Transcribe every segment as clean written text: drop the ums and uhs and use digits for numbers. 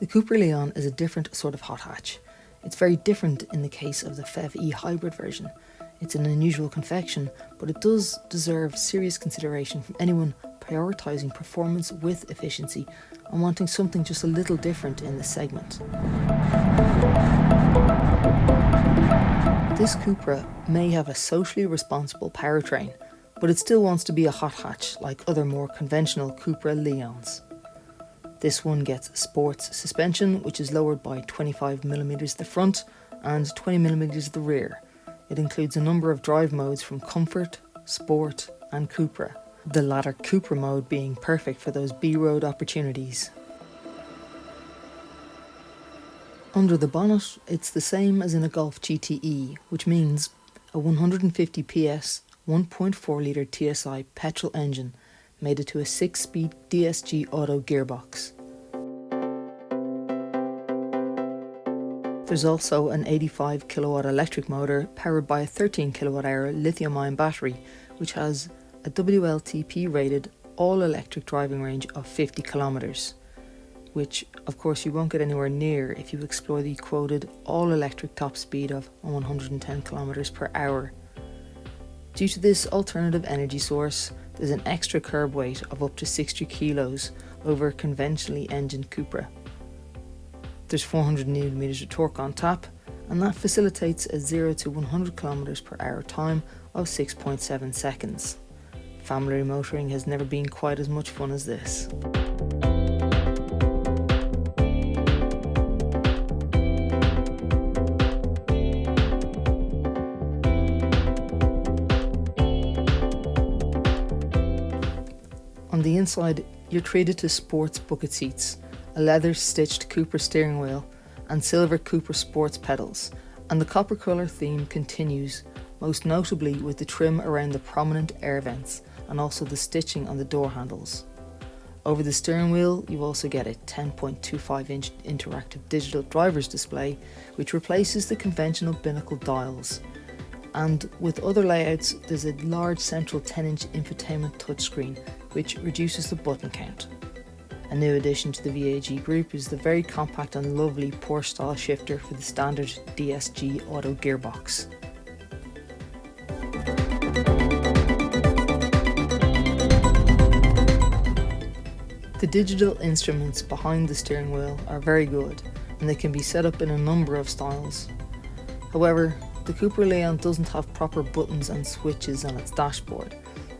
The Cupra Leon is a different sort of hot hatch. It's very different in the case of the PHEV E-Hybrid version. It's an unusual confection, but it does deserve serious consideration from anyone prioritising performance with efficiency and wanting something just a little different in the segment. This Cupra may have a socially responsible powertrain, but it still wants to be a hot hatch like other more conventional Cupra Leons. This one gets sports suspension, which is lowered by 25mm at the front and 20mm at the rear. It includes a number of drive modes from Comfort, Sport and Cupra, the latter Cupra mode being perfect for those B-road opportunities. Under the bonnet, it's the same as in a Golf GTE, which means a 150 PS, 1.4 litre TSI petrol engine mated to a 6-speed DSG auto gearbox. There's also an 85 kilowatt electric motor powered by a 13 kilowatt hour lithium-ion battery, which has a WLTP rated all-electric driving range of 50 kilometres, which of course you won't get anywhere near if you explore the quoted all-electric top speed of 110 kilometres per hour. Due to this alternative energy source, there's an extra curb weight of up to 60 kilos over a conventionally engined Cupra. There's 400Nm of torque on tap, and that facilitates a 0 to 100 km per hour time of 6.7 seconds. Family motoring has never been quite as much fun as this. On the inside, you're treated to sports bucket seats, a leather-stitched Cupra steering wheel, and silver Cupra Sports pedals, and the copper colour theme continues, most notably with the trim around the prominent air vents and also the stitching on the door handles. Over the steering wheel, you also get a 10.25-inch interactive digital driver's display, which replaces the conventional binnacle dials. And with other layouts, there's a large central 10-inch infotainment touchscreen, which reduces the button count. A new addition to the VAG group is the very compact and lovely Porsche style shifter for the standard DSG auto gearbox. The digital instruments behind the steering wheel are very good, and they can be set up in a number of styles. However, the Cupra Leon doesn't have proper buttons and switches on its dashboard,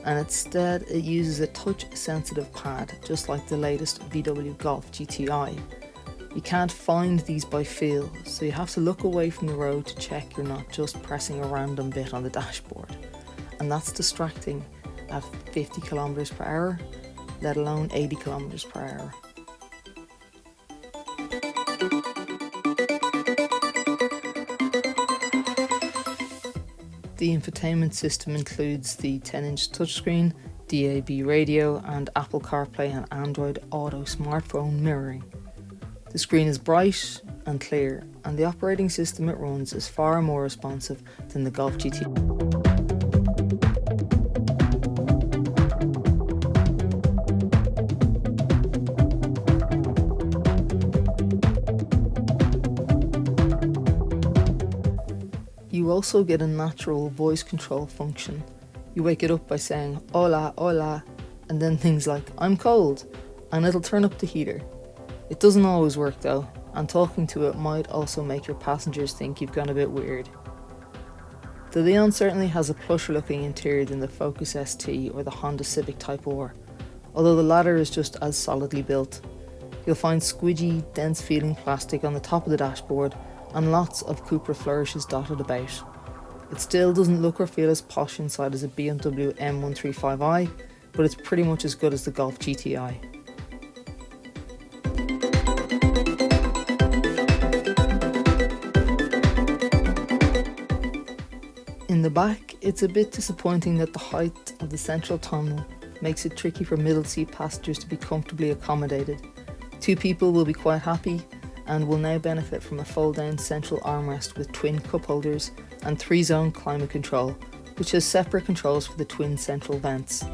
and instead it uses a touch-sensitive pad, just like the latest VW Golf GTI. You can't find these by feel, so you have to look away from the road to check you're not just pressing a random bit on the dashboard. And that's distracting at 50 km per hour, let alone 80 km per hour. The infotainment system includes the 10-inch touchscreen, DAB radio, and Apple CarPlay and Android Auto smartphone mirroring. The screen is bright and clear, and the operating system it runs is far more responsive than the Golf GT. You also get a natural voice control function. You wake it up by saying "Hola, hola," and then things like "I'm cold," and it'll turn up the heater. It doesn't always work though, and talking to it might also make your passengers think you've gone a bit weird. The Leon certainly has a plusher looking interior than the Focus ST or the Honda Civic Type R, although the latter is just as solidly built. You'll find squidgy, dense feeling plastic on the top of the dashboard and lots of Cupra flourishes dotted about. It still doesn't look or feel as posh inside as a BMW M135i, but it's pretty much as good as the Golf GTI. In the back, it's a bit disappointing that the height of the central tunnel makes it tricky for middle seat passengers to be comfortably accommodated. 2 people will be quite happy, and will now benefit from a fold-down central armrest with twin cup holders and 3-zone climate control, which has separate controls for the twin central vents.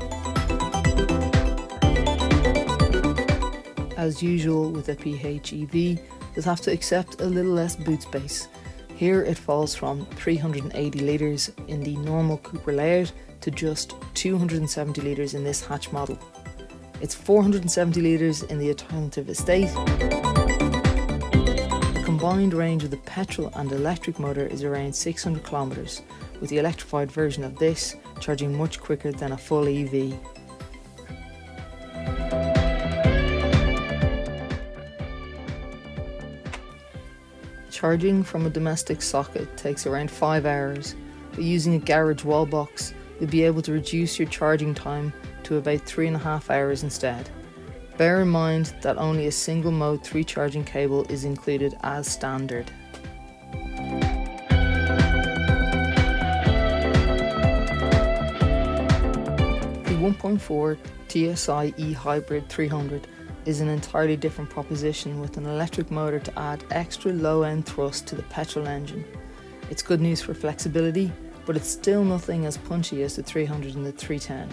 as usual with a PHEV, does have to accept a little less boot space. Here it falls from 380 litres in the normal Cupra layout to just 270 litres in this hatch model. It's 470 litres in the alternative estate. The combined range of the petrol and electric motor is around 600 kilometres, with the electrified version of this charging much quicker than a full EV. Charging from a domestic socket takes around 5 hours, but using a garage wall box, you'll be able to reduce your charging time to about 3.5 hours instead. Bear in mind that only a single mode 3 charging cable is included as standard. The 1.4 TSI E-Hybrid 300 is an entirely different proposition with an electric motor to add extra low-end thrust to the petrol engine. It's good news for flexibility, but it's still nothing as punchy as the 300 and the 310.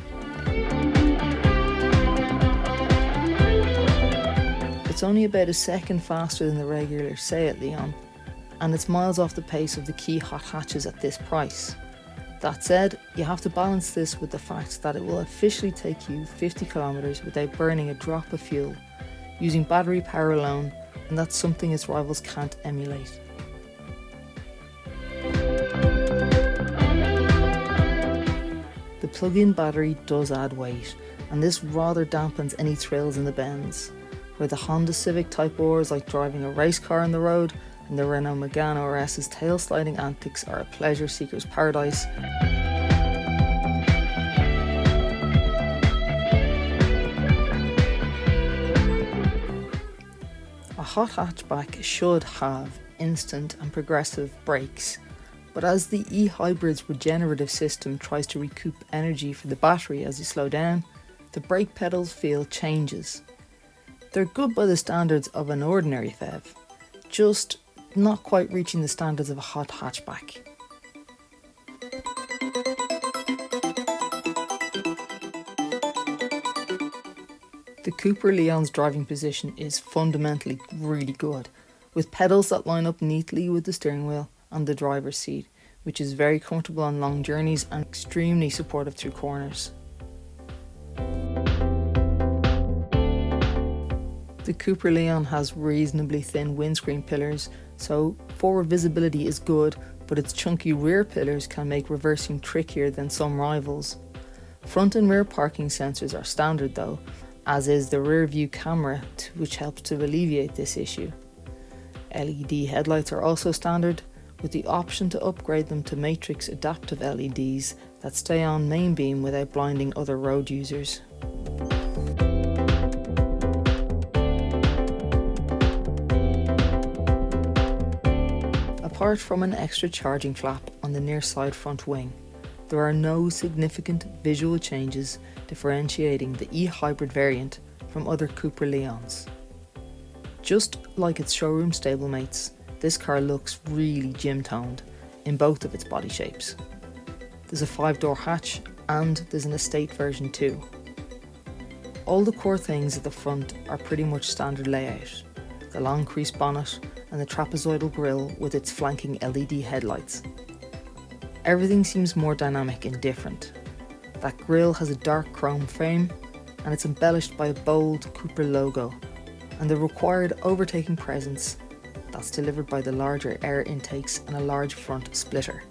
It's only about a second faster than the regular Seat Leon, and it's miles off the pace of the key hot hatches at this price. That said, you have to balance this with the fact that it will officially take you 50 kilometers without burning a drop of fuel, using battery power alone, and that's something its rivals can't emulate. The plug-in battery does add weight, and this rather dampens any thrills in the bends, where the Honda Civic Type R is like driving a race car on the road, and the Renault Megane RS's tail-sliding antics are a pleasure seeker's paradise. A hot hatchback should have instant and progressive brakes, but as the e-hybrid's regenerative system tries to recoup energy for the battery as you slow down, the brake pedals feel changes. They're good by the standards of an ordinary PHEV, just not quite reaching the standards of a hot hatchback. The Cupra Leon's driving position is fundamentally really good, with pedals that line up neatly with the steering wheel and the driver's seat, which is very comfortable on long journeys and extremely supportive through corners. The Cupra Leon has reasonably thin windscreen pillars, so forward visibility is good, but its chunky rear pillars can make reversing trickier than some rivals. Front and rear parking sensors are standard though, as is the rear view camera, which helps to alleviate this issue. LED headlights are also standard, with the option to upgrade them to matrix adaptive LEDs that stay on main beam without blinding other road users. Apart from an extra charging flap on the near side front wing, there are no significant visual changes differentiating the e-hybrid variant from other Cupra Leons. Just like its showroom stablemates, this car looks really gym-toned in both of its body shapes. There's a 5-door hatch and there's an estate version too. All the core things at the front are pretty much standard layout. The long creased bonnet and the trapezoidal grille with its flanking LED headlights. Everything seems more dynamic and different. That grille has a dark chrome frame and it's embellished by a bold Cupra logo and the required overtaking presence that's delivered by the larger air intakes and a large front splitter.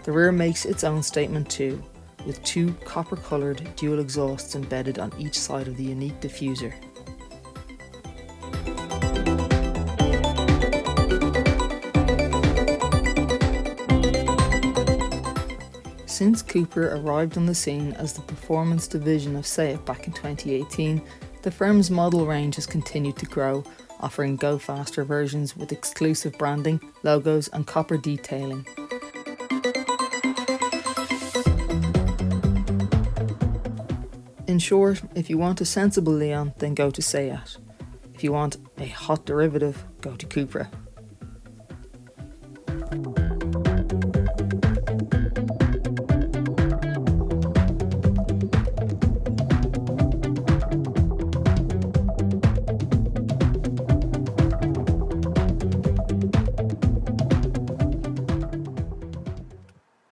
The rear makes its own statement too, with 2 copper-coloured dual exhausts embedded on each side of the unique diffuser. Since Cupra arrived on the scene as the performance division of Seat back in 2018, the firm's model range has continued to grow, offering go faster versions with exclusive branding, logos and copper detailing. In short, if you want a sensible Leon, then go to Seat. If you want a hot derivative, go to Cupra.